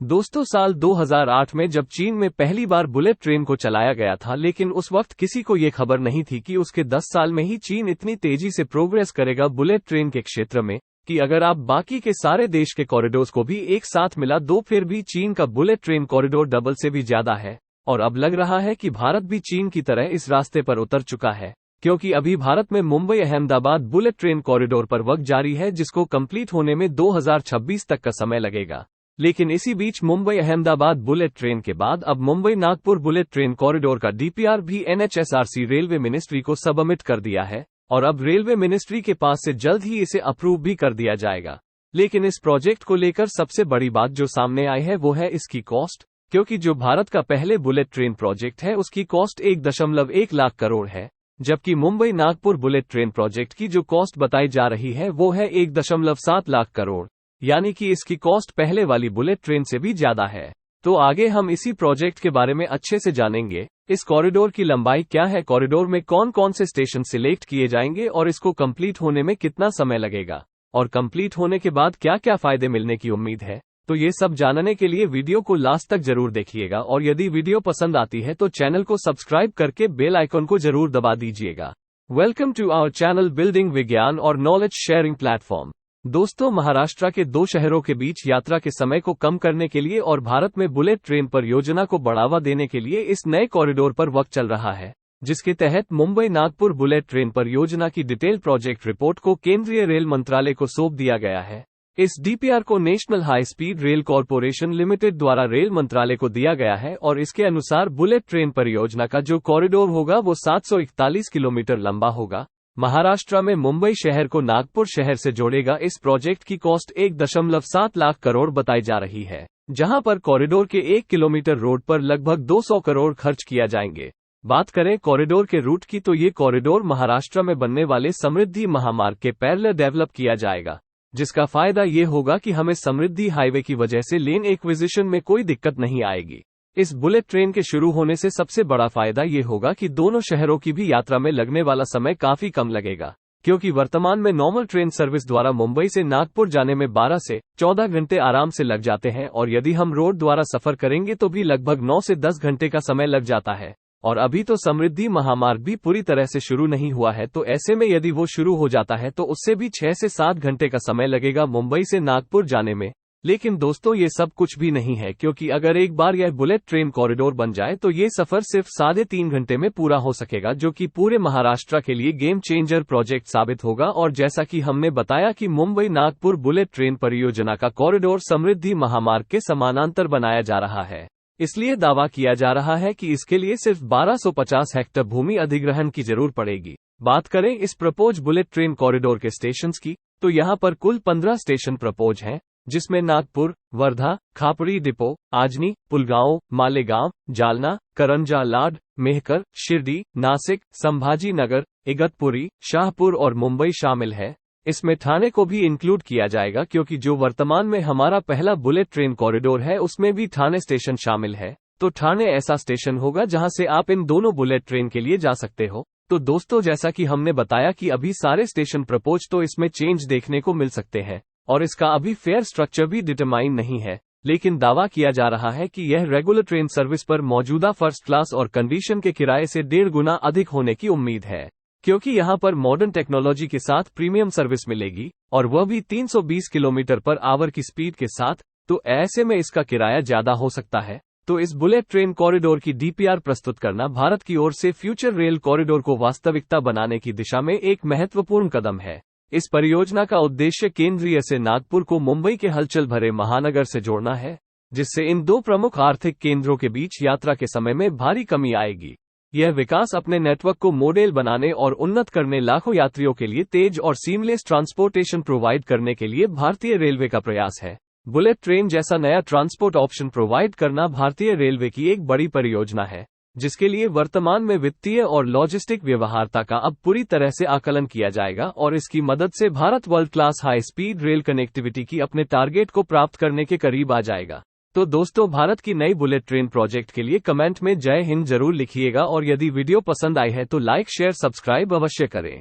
दोस्तों, साल 2008 में जब चीन में पहली बार बुलेट ट्रेन को चलाया गया था, लेकिन उस वक्त किसी को ये खबर नहीं थी कि उसके 10 साल में ही चीन इतनी तेजी से प्रोग्रेस करेगा बुलेट ट्रेन के क्षेत्र में कि अगर आप बाकी के सारे देश के कॉरिडोर्स को भी एक साथ मिला दो, फिर भी चीन का बुलेट ट्रेन कॉरिडोर डबल से भी ज्यादा है। और अब लग रहा है कि भारत भी चीन की तरह इस रास्ते पर उतर चुका है, क्योंकि अभी भारत में Mumbai Ahmedabad bullet train corridor पर वर्क जारी है, जिसको कंप्लीट होने में 2026 तक का समय लगेगा। लेकिन इसी बीच मुंबई अहमदाबाद बुलेट ट्रेन के बाद अब Mumbai Nagpur bullet train corridor का डीपीआर भी एनएचएसआरसी रेलवे मिनिस्ट्री को सबमिट कर दिया है और अब रेलवे मिनिस्ट्री के पास से जल्द ही इसे अप्रूव भी कर दिया जाएगा। लेकिन इस प्रोजेक्ट को लेकर सबसे बड़ी बात जो सामने आई है वो है इसकी कॉस्ट, क्योंकि जो भारत का पहले बुलेट ट्रेन प्रोजेक्ट है उसकी कॉस्ट 1.1 लाख करोड़ है, जबकि Mumbai Nagpur bullet train project की जो कॉस्ट बताई जा रही है वो है 1.7 लाख करोड़, यानी कि इसकी कॉस्ट पहले वाली बुलेट ट्रेन से भी ज्यादा है। तो आगे हम इसी प्रोजेक्ट के बारे में अच्छे से जानेंगे। इस कॉरिडोर की लंबाई क्या है, कॉरिडोर में कौन कौन से स्टेशन सिलेक्ट किए जाएंगे और इसको कंप्लीट होने में कितना समय लगेगा, और कंप्लीट होने के बाद क्या क्या फायदे मिलने की उम्मीद है। तो ये सब जानने के लिए वीडियो को लास्ट तक जरूर देखिएगा, और यदि वीडियो पसंद आती है तो चैनल को सब्सक्राइब करके बेल आइकन को जरूर दबा दीजिएगा। Welcome to our channel building Vigyan और नॉलेज शेयरिंग प्लेटफॉर्म। दोस्तों, महाराष्ट्र के दो शहरों के बीच यात्रा के समय को कम करने के लिए और भारत में बुलेट ट्रेन परियोजना को बढ़ावा देने के लिए इस नए कॉरिडोर पर वर्क चल रहा है, जिसके तहत मुंबई नागपुर बुलेट ट्रेन परियोजना की डिटेल प्रोजेक्ट रिपोर्ट को केंद्रीय रेल मंत्रालय को सौंप दिया गया है। इस डीपीआर को national high speed rail corporation limited द्वारा रेल मंत्रालय को दिया गया है और इसके अनुसार बुलेट ट्रेन परियोजना का जो कॉरिडोर होगा वो 741 किलोमीटर लंबा होगा। महाराष्ट्र में मुंबई शहर को नागपुर शहर से जोड़ेगा। इस प्रोजेक्ट की कॉस्ट 1.7 लाख करोड़ बताई जा रही है, जहां पर कॉरिडोर के 1 किलोमीटर रोड पर लगभग 200 करोड़ खर्च किया जाएंगे। बात करें कॉरिडोर के रूट की, तो ये कॉरिडोर महाराष्ट्र में बनने वाले समृद्धि महामार्ग के पैरेलल डेवलप किया जाएगा, जिसका फायदा ये होगा कि हमें समृद्धि हाईवे की वजह से लेन एक्विजिशन में कोई दिक्कत नहीं आएगी। इस बुलेट ट्रेन के शुरू होने से सबसे बड़ा फायदा ये होगा कि दोनों शहरों की भी यात्रा में लगने वाला समय काफी कम लगेगा, क्योंकि वर्तमान में नॉर्मल ट्रेन सर्विस द्वारा मुंबई से नागपुर जाने में 12 से 14 घंटे आराम से लग जाते हैं, और यदि हम रोड द्वारा सफर करेंगे तो भी लगभग 9 से 10 घंटे का समय लग जाता है। और अभी तो समृद्धि महामार्ग भी पूरी तरह से शुरू नहीं हुआ है, तो ऐसे में यदि वो शुरू हो जाता है तो उससे भी 6 से 7 घंटे का समय लगेगा मुंबई से नागपुर जाने में। लेकिन दोस्तों, ये सब कुछ भी नहीं है, क्योंकि अगर एक बार यह बुलेट ट्रेन कॉरिडोर बन जाए तो ये सफर सिर्फ 3.5 घंटे में पूरा हो सकेगा, जो कि पूरे महाराष्ट्र के लिए गेम चेंजर प्रोजेक्ट साबित होगा। और जैसा कि हमने बताया कि मुंबई नागपुर बुलेट ट्रेन परियोजना का कॉरिडोर समृद्धि महामार्ग के समानांतर बनाया जा रहा है, इसलिए दावा किया जा रहा है कि इसके लिए सिर्फ 1250 हेक्टेयर भूमि अधिग्रहण की जरूर पड़ेगी। बात करें इस प्रपोज बुलेट ट्रेन कॉरिडोर के स्टेशंस की, तो यहाँ पर कुल 15 स्टेशन प्रपोज हैं, जिसमें नागपुर, वर्धा, खापरी डिपो, आजनी, पुलगांव, मालेगांव, जालना, करंजा लाड, मेहकर, शिरडी, नासिक, संभाजी नगर, इगतपुरी, शाहपुर और मुंबई शामिल है। इसमें ठाणे को भी इंक्लूड किया जाएगा, क्योंकि जो वर्तमान में हमारा पहला बुलेट ट्रेन कॉरिडोर है उसमें भी ठाणे स्टेशन शामिल है। तो ठाणे ऐसा स्टेशन होगा जहां से आप इन दोनों बुलेट ट्रेन के लिए जा सकते हो। तो दोस्तों, जैसा कि हमने बताया कि अभी सारे स्टेशन प्रपोज तो इसमें चेंज देखने को मिल सकते हैं, और इसका अभी फेयर स्ट्रक्चर भी डिटरमाइन नहीं है, लेकिन दावा किया जा रहा है कि यह रेगुलर ट्रेन सर्विस पर मौजूदा फर्स्ट क्लास और कंडीशन के किराए से 1.5 गुना अधिक होने की उम्मीद है, क्योंकि यहां पर मॉडर्न टेक्नोलॉजी के साथ प्रीमियम सर्विस मिलेगी, और वह भी 320 किलोमीटर पर आवर की स्पीड के साथ। तो ऐसे में इसका किराया ज्यादा हो सकता है। तो इस बुलेट ट्रेन कॉरिडोर की डीपीआर प्रस्तुत करना भारत की ओर से फ्यूचर रेल कॉरिडोर को वास्तविकता बनाने की दिशा में एक महत्वपूर्ण कदम है। इस परियोजना का उद्देश्य केंद्रीय से नागपुर को मुंबई के हलचल भरे महानगर से जोड़ना है, जिससे इन दो प्रमुख आर्थिक केंद्रों के बीच यात्रा के समय में भारी कमी आएगी। यह विकास अपने नेटवर्क को मॉडल बनाने और उन्नत करने, लाखों यात्रियों के लिए तेज और सीमलेस ट्रांसपोर्टेशन प्रोवाइड करने के लिए भारतीय रेलवे का प्रयास है। बुलेट ट्रेन जैसा नया ट्रांसपोर्ट ऑप्शन प्रोवाइड करना भारतीय रेलवे की एक बड़ी परियोजना है, जिसके लिए वर्तमान में वित्तीय और लॉजिस्टिक व्यवहार्यता का अब पूरी तरह से आकलन किया जाएगा, और इसकी मदद से Bharat world class high speed rail connectivity की अपने टारगेट को प्राप्त करने के करीब आ जाएगा। तो दोस्तों, भारत की नई बुलेट ट्रेन प्रोजेक्ट के लिए कमेंट में जय हिंद जरूर लिखिएगा, और यदि वीडियो पसंद आई है तो लाइक शेयर सब्सक्राइब अवश्य करें।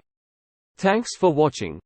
Thanks for watching.